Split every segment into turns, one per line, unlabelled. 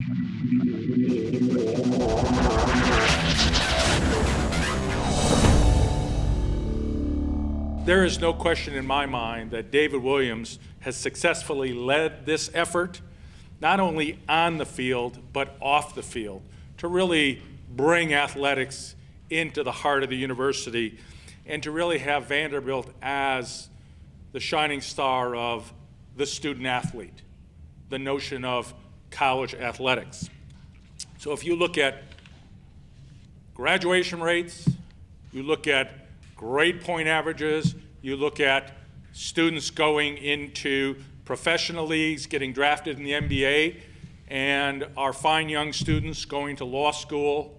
There is no question in my mind that David Williams has successfully led this effort, not only on the field, but off the field, to really bring athletics into the heart of the university and to really have Vanderbilt as the shining star of the student athlete, the notion of college athletics. So if you look at graduation rates, you look at grade point averages, you look at students going into professional leagues, getting drafted in the NBA, and our fine young students going to law school,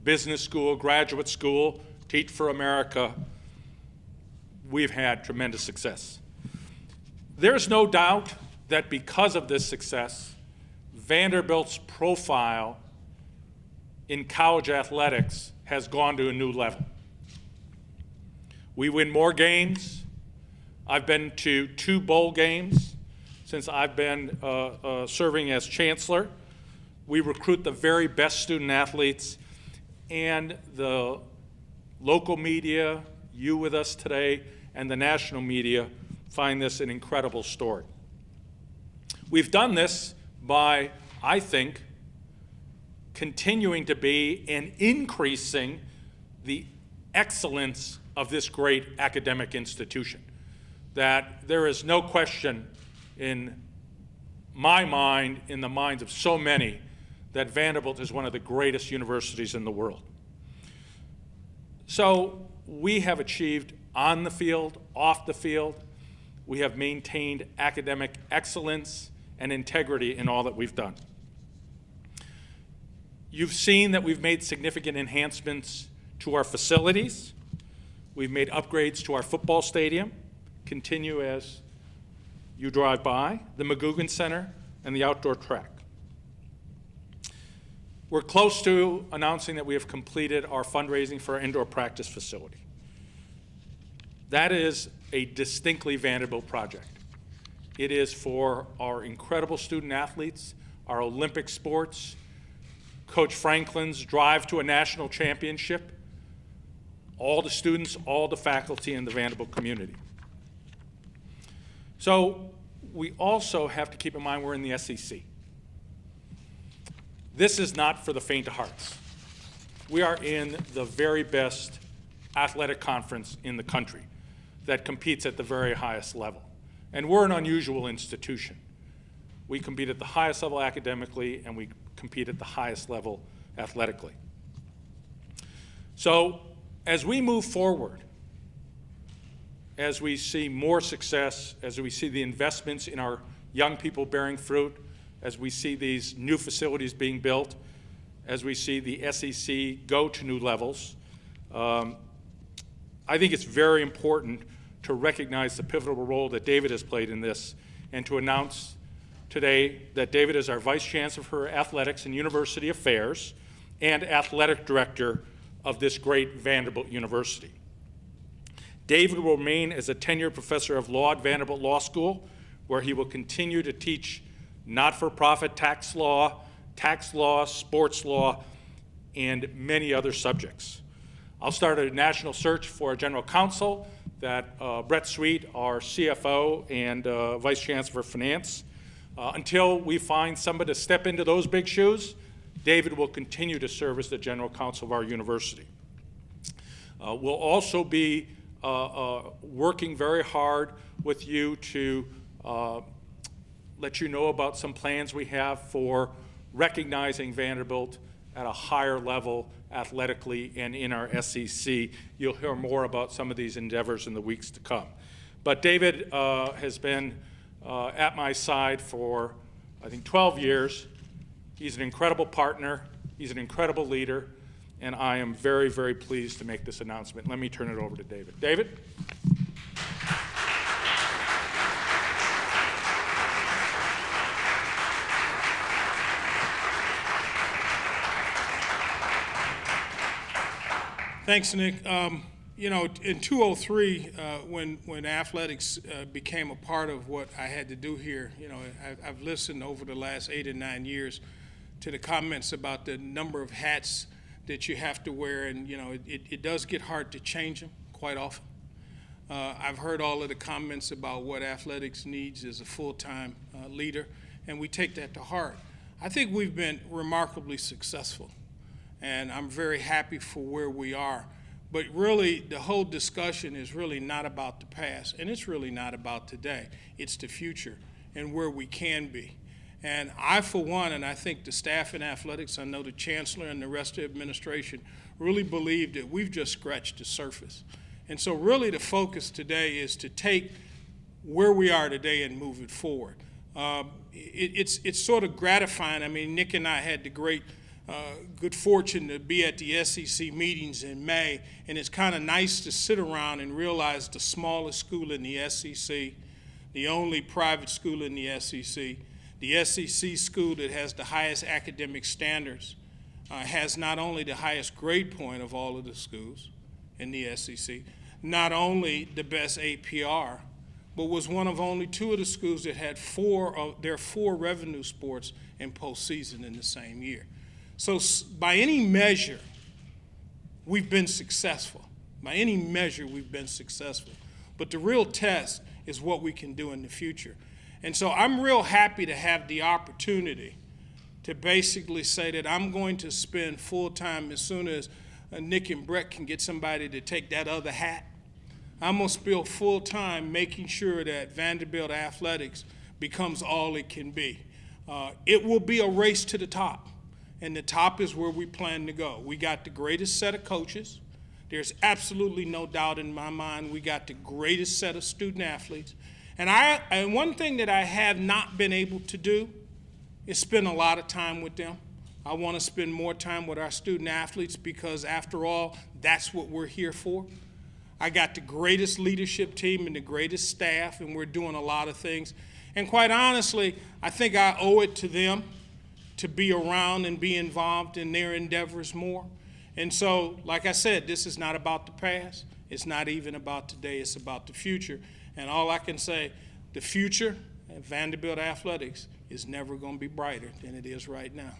business school, graduate school, Teach for America, we've had tremendous success. There's no doubt that because of this success, Vanderbilt's profile in college athletics has gone to a new level. We win more games. I've been to 2 bowl games since I've been serving as chancellor. We recruit the very best student athletes, and the local media, you with us today, and the national media find this an incredible story. We've done this by, I think, continuing to be and increasing the excellence of this great academic institution. That there is no question in my mind, in the minds of so many, that Vanderbilt is one of the greatest universities in the world. So we have achieved on the field, off the field, we have maintained academic excellence and integrity in all that we've done. You've seen that we've made significant enhancements to our facilities. We've made upgrades to our football stadium, continue as you drive by, the McGugin Center, and the outdoor track. We're close to announcing that we have completed our fundraising for our indoor practice facility. That is a distinctly Vanderbilt project. It is for our incredible student athletes, our Olympic sports, Coach Franklin's drive to a national championship, all the students, all the faculty in the Vanderbilt community. So we also have to keep in mind we're in the SEC. This is not for the faint of hearts. We are in the very best athletic conference in the country that competes at the very highest level. And we're an unusual institution. We compete at the highest level academically, and we compete at the highest level athletically. So as we move forward, as we see more success, as we see the investments in our young people bearing fruit, as we see these new facilities being built, as we see the SEC go to new levels, I think it's very important to recognize the pivotal role that David has played in this, and to announce today that David is our Vice Chancellor for Athletics and University Affairs and Athletic Director of this great Vanderbilt University. David will remain as a tenured professor of law at Vanderbilt Law School, where he will continue to teach not-for-profit tax law, sports law, and many other subjects. I'll start a national search for a general counsel that Brett Sweet, our CFO and Vice Chancellor for Finance. Until we find somebody to step into those big shoes, David will continue to serve as the general counsel of our university. We'll also be working very hard with you to let you know about some plans we have for recognizing Vanderbilt at a higher level athletically and in our SEC. You'll hear more about some of these endeavors in the weeks to come. But David has been at my side for, I think, 12 years. He's an incredible partner. He's an incredible leader. And I am very, very pleased to make this announcement. Let me turn it over to David. David?
Thanks, Nick. You know, in 2003, when athletics became a part of what I had to do here, you know, I've listened over the last 8 or 9 years to the comments about the number of hats that you have to wear, and it does get hard to change them quite often. I've heard all of the comments about what athletics needs as a full-time leader, and we take that to heart. I think we've been remarkably successful, and I'm very happy for where we are. But really, the whole discussion is really not about the past, and it's really not about today. It's the future and where we can be. And I, for one, and I think the staff in athletics, I know the chancellor and the rest of the administration, really believe that we've just scratched the surface. And so really the focus today is to take where we are today and move it forward. It's sort of gratifying. I mean, Nick and I had the great good fortune to be at the SEC meetings in May, and it's kind of nice to sit around and realize the smallest school in the SEC, the only private school in the SEC school that has the highest academic standards, has not only the highest grade point of all of the schools in the SEC, not only the best APR, but was one of only 2 of the schools that had 4 of their 4 revenue sports in postseason in the same year. So by any measure, we've been successful. By any measure, we've been successful. But the real test is what we can do in the future. And so I'm real happy to have the opportunity to basically say that I'm going to spend full time as soon as Nick and Brett can get somebody to take that other hat. I'm going to spend full time making sure that Vanderbilt athletics becomes all it can be. It will be a race to the top, and the top is where we plan to go. We got the greatest set of coaches. There's absolutely no doubt in my mind we got the greatest set of student athletes. And one thing that I have not been able to do is spend a lot of time with them. I want to spend more time with our student athletes because, after all, that's what we're here for. I got the greatest leadership team and the greatest staff, and we're doing a lot of things. And quite honestly, I think I owe it to them to be around and be involved in their endeavors more. And so, like I said, this is not about the past. It's not even about today. It's about the future. And all I can say, the future at Vanderbilt athletics is never going to be brighter than it is right now.